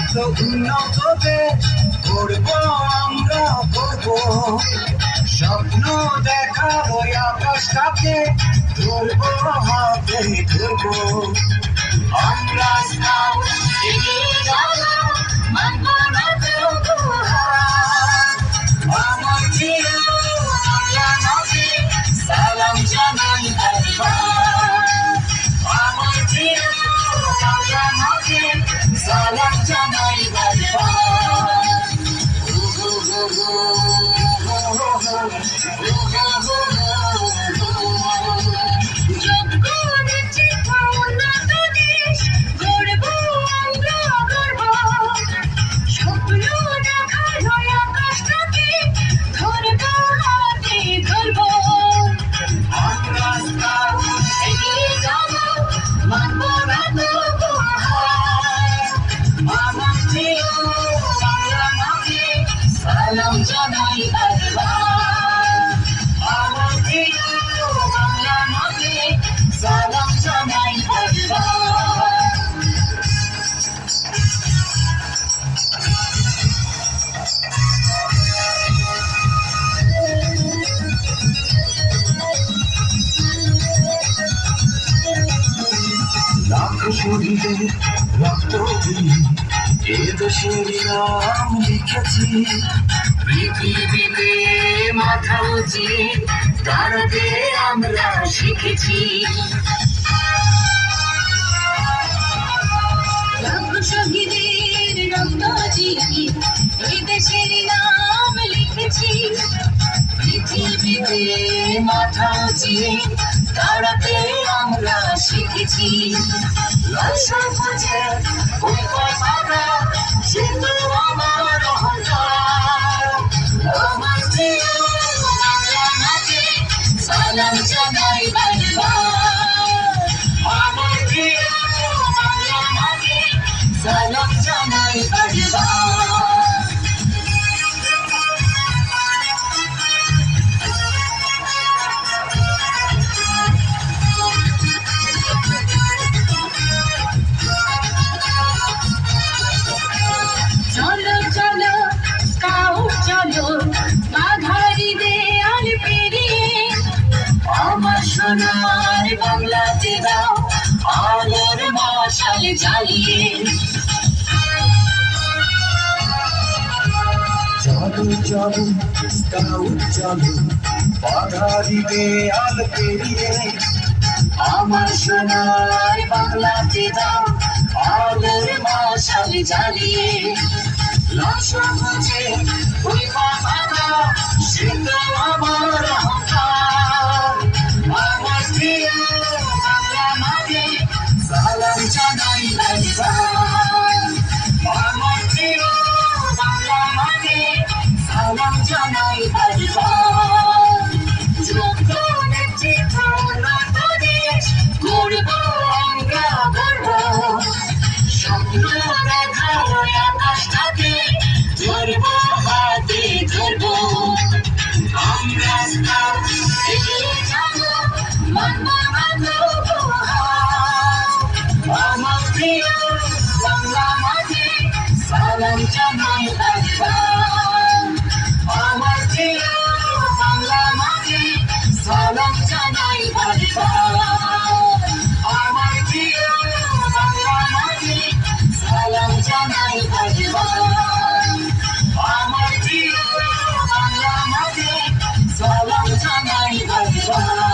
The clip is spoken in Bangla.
এত উন্নত দেশ করবো আমরা করবো, স্বপ্ন দেখাবো আকাশটাকে ধরবো হাতে ধরবো। আমরা স্কাউট এগিয়ে যাবো, মানবো না তবু হার। আমার প্রিয় বাংলা মাকে সালাম জানাই একবার। আমার প্রিয় বাংলা মাকে সালাম জানাই একবার। যোগ্য নেতৃত্ব উন্নত দেশ গড়বো আমরা গর্ব, স্বপ্ন দেখানো আকাশটাকে ধরবো হাতে ধরবো। আমরা স্কাউট এগিয়ে যাবো, মানবো না তবু হার। আমার প্রিয় বাংলা মাকে সালাম জানাই একবার। আমার প্রিয় বাংলা মাকে সালাম জানাই একবার। লাখ শহীদের রক্ত দিয়ে এ দেশের নাম লিখেছি, পৃথিবীতে মাথা উঁচিয়ে দাঁড়াতে আমরা শিখেছি। লাখ শহীদের রক্ত দিয়ে এই দেশের নাম লিখেছি, পৃথিবীতে মাথা উঁচিয়ে দাঁড়াতে আমরা শিখেছি। লাল সবুজে ওই পতাকা সিন্ধু আমার অহংকার। আমার প্রিয় বাংলা মাকে সালাম জানাই একবার। আমার প্রিয় বাংলা মাকে সালাম জানাই একবার। চলো চলো স্কাউট চলো, বাধারি দেয়াল পেরিয়ে আমার সোনার বাংলাতে দাও আলোর মশাল জ্বালিয়ে। চলো চলো স্কাউট চলো, বাধারি দেয়াল পেরিয়ে আমার সোনার বাংলাতে দাও আলোর মশাল জ্বালিয়ে। লাল সবুজে ওই পতাকা সিন্ধু আমার অহংকার। আমার প্রিয় বাংলা মাকে সালাম জানাই একবার। আমার প্রিয় বাংলা মাকে সালাম জানাই একবার। যোগ্য নেতৃত্ব উন্নত দেশ গড়বো আমরা গর্ব, স্বপ্ন দেখানো আকাশটাকে ধরবো হাতে ধরবো। আমরা স্কাউট এগিয়ে যাবো, মানবো না তবু হার। আমার প্রিয় বাংলা মাকে সালাম জানাই একবার। আমার প্রিয় বাংলা মাকে সালাম জানাই একবার। আমার প্রিয় বাংলা মাকে সালাম জানাই একবার। আমার প্রিয় বাংলা মাকে সালাম জানাই একবার।